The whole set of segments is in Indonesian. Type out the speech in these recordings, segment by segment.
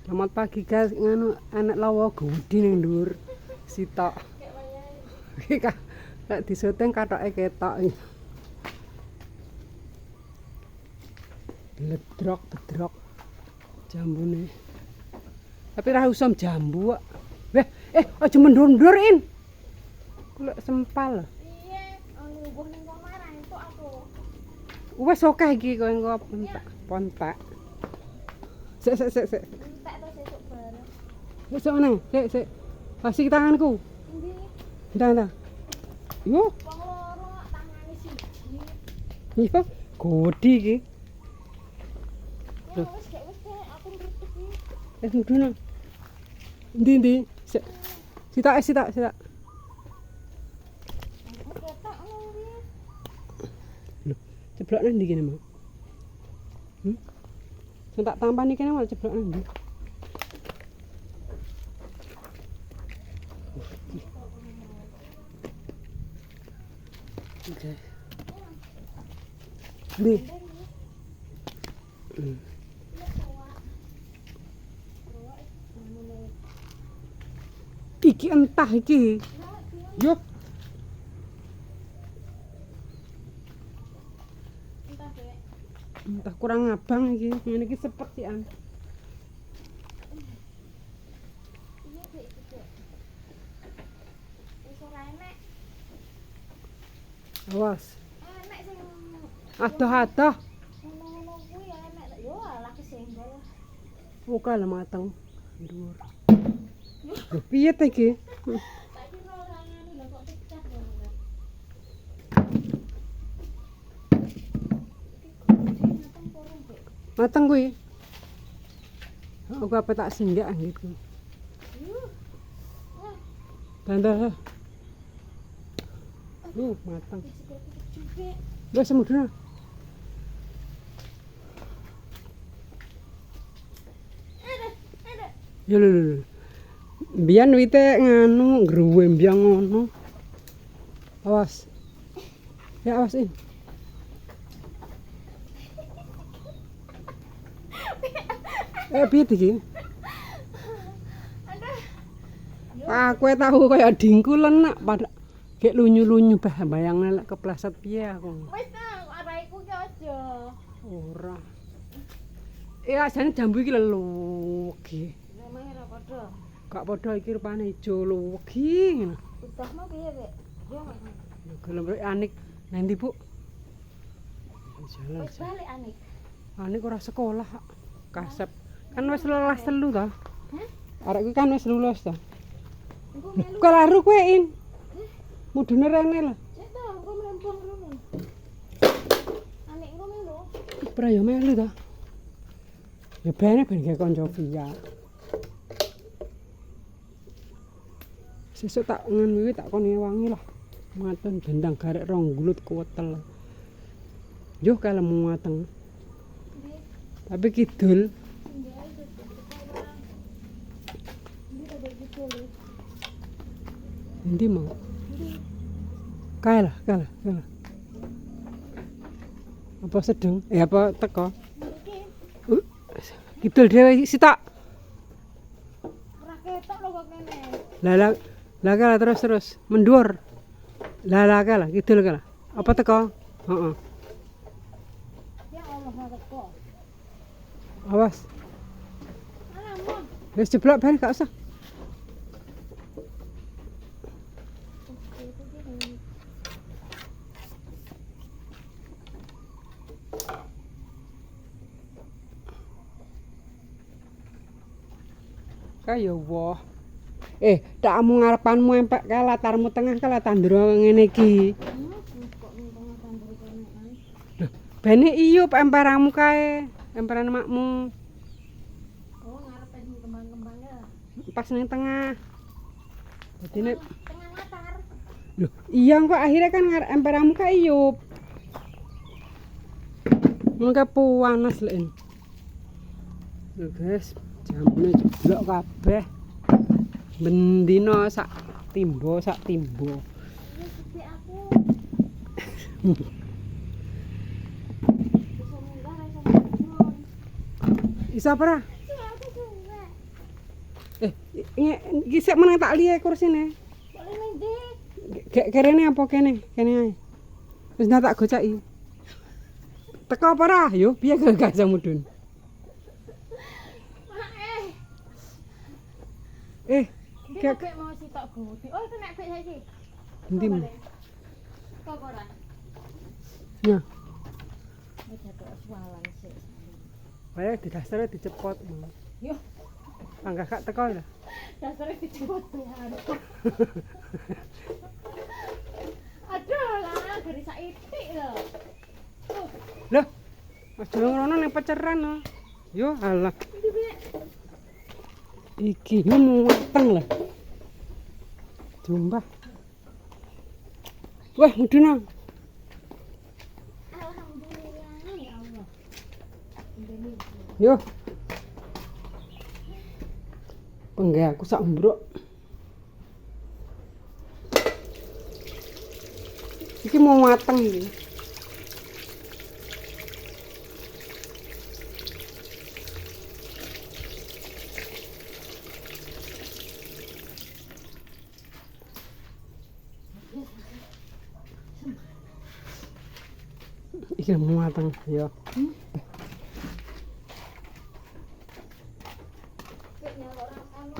Selamat pagi guys, nganu anak lawa gudi ning dhuwur sitok. Iki lek disyuting katoke ketok iki. Bedrok jambune. Tapi ra usum jambu kok. Aja mendur-mundurin. Kula sempal. Iya, ngungguh ning kamar entuk aku. Wes akeh iki kowe engko pontak. Sik. Entek to sesuk bareng. Sik meneh, sik. Kasih tanganku. Endi? Ndak. Yo, Wong loro tangane siji. iya gudi iki. Ya wis deh, aku ngerti iki. Nuduno. Ndi. Sik. Sitak. Ketok ngono Lho, ceblok nang ndi kene, Mak? Sing tak tampan iki malah ceblok nang ndi? Oke. Ndi? Iki entah iki. Yuk. Entah, Dek. Entah kurang abang iki. Ngene iki sepet sih an. Iya, Dek, iki, Dek. Wis ora enek. Awas. Enek sing Adoh. ngono-ngono kuwi ya enek. Yo alah kesenggol. Oke lah mateng. Dhuwur. Lho piye ta iki? Tak kira ora ngene lho kok pecah ngono. Mateng kuwi. Aku apa tak singgah gitu. Tanda. Mateng. Wes semuduna. Ya lho. Biyen wite nganu ngruwe mbyang ngono. Awas. Ya awas ini. Piye iki? Aku tahu kaya dingkulen nak pada gek lunyu-lunyu bah bayangne lek kepleset piye aku. Wis ta, araiku ki aja. Ora. Ajane jambu iki lelu wegi. Namanya ora padha. Gak padha iki rupane ijo lelu wegi ngono. Udahmu piye, Dek? Yo. Gelem rek anik nanti Bu. Jalan. Wis balik anik. Anik ora sekolah kasep. Kan wis lulus telu ta? Hah? Arek kuwi kan wis lulus ta. Engko melu. Kok laru kowe in. Mudune rene lho. Cek to, engko mlempung ngono. Anik engko melu. Pra yo melu ta. Ya ben gawe kanca via. Sesuk tak ngen wiwi tak kon wangi lah. Mateng dendang garek rong gulut kuwetel. Yo kalemu mateng. Tapi kidul. Endi mau? Kae lah. Apa sedeng? Apa teko? Kidul dhewe sitok. Ora ketok lho kok kene. Lah kalah terus mendur. Lah kalah kidul kalah. Apa teko? Heeh. Ya Allah ora teko. Awas. Alamun. Wis jeblok ben gak usah. Kaya woh. Tak mu ngarepanmu empek kae latarmu tengah kae tandura ngene iki. Kok ning tengah tandur kenekan. Lho, bene iyup emperamu kae, emperan makmu. Oh, ngarepe kembang-kembang ya. Pas ning tengah. Dadi nek Tengah latar. lho, iya kok akhirnya kan ngarep emperamu kae iyup. Mengke panas lek. Lho guys, jambune jeblok kabeh. Bendino sak timbo. Wis gede aku. Bisa munggah ra iso munggah. Isa apa ra? Aku suwe. Iki sik meneng tak liye kursine. Boleh ning ndi? Kerene apa kene? Kene ae. Wis ndak tak gocaki. Teko apa ora? Yo, piye gak iso mudhun? Iki nek mau sitok gudi. Oh, kena bek saiki. Endi? Kok ora? Ya, Wis jatuh sualan sik. wae didasare dicepot. Yo, Enggak gak teko ya. dasare dicepot Tuhan. Aduh lah, dari saitik lho. Loh. Aja ngono ning peceran no. Yo, alah. Ndi bek? Iki mau mateng lah. Jumbah. Wah, muduna. Alhamdulillah ya Allah. Yo. Penggih aku sak mbruk. Iki mau mateng iki. Iki mau mateng, yo. Bek nyala ora anu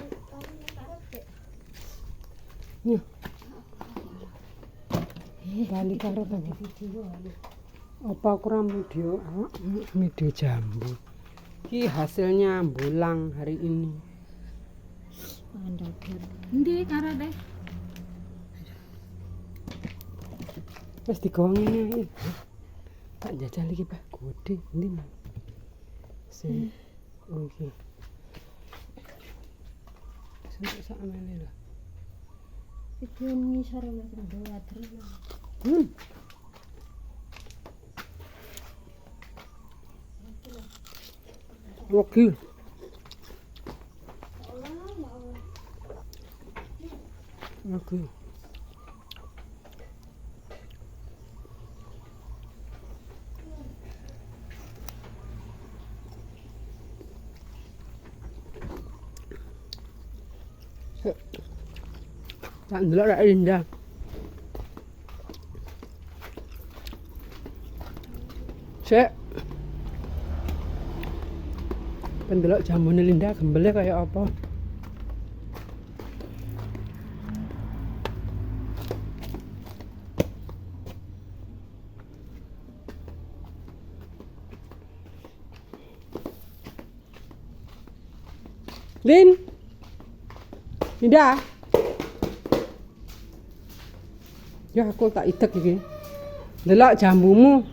karep bek. Yo. Bali karep apa? Video lho. Apa kurang video? Video jambu. Ki hasilnya bulang hari ini. Pandager. Ndi karep? Wis digongene. Tak jajal iki, Pak. Gede endi, Mas? Sing oh iki. Sing sak amene lho. Video ngisor mas ndoa terus. Oke. Oke. Tak ndelok rek indah. Sik. Pendelok jambune Linda gembele kaya apa? Lin. Linda. Ya aku tak idek iki. Ndelok jambumu.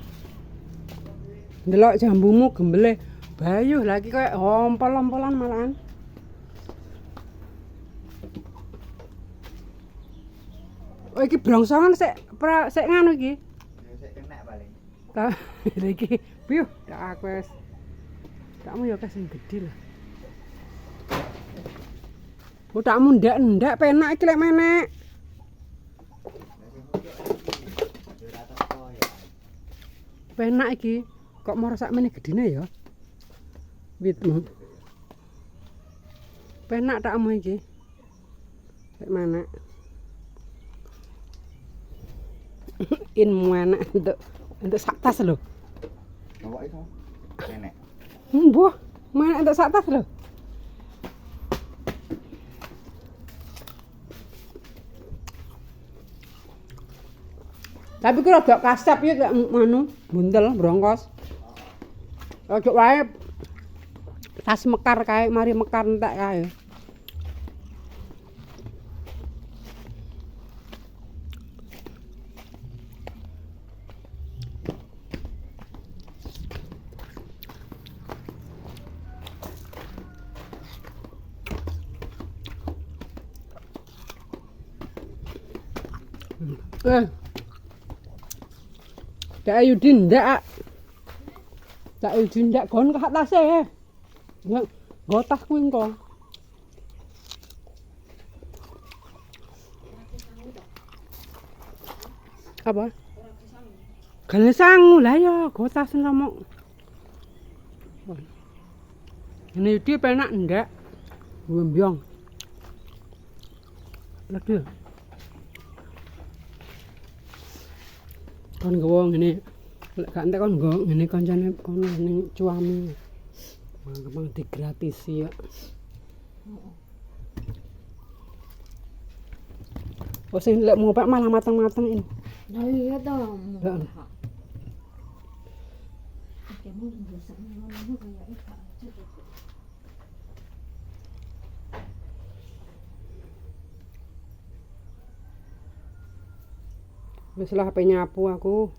Ndelok jambumu gembele. Bayuh lagi kayak ompol-ompolan malahan. Oh iki brongsongan sik nganu iki. Sik kena paling. Ta iki piye tak aku wis. Takmu ya sing gedhe lah. Utakmu ndak penak iki lek menek. Penak iki. Kok mau sak meneh gedine ya? Witmu. Penak takmu iki. Lek mana? Inmu enak untuk sak tas lho. Bawa itu. Nenek. Mbuh, mana untuk sak tas lho. Tapi ku rada kasap ya kayak anu, buntel, brongkos. Ojo wae tas mekar kae, mari mekar entek kae. Dak Ayudin ndak. Dak Ayudin ndak gon ke tase. Nggak gotas kuwi engko. Apa? Gane sangu lah ya, gotas nomok. Ini dia penak ndak. Wembyong. Lagi. Kon gowo ngene. Lek gak entek kon nggo ngene kancane kono ning cuami. Gampang digratisi ya. Oh sing lek mau pak malah matang-matang ini. Nah iya toh. Heeh. Kamu biasa ngono kayak ikan aja tuh. Wis lah HP nyapu aku.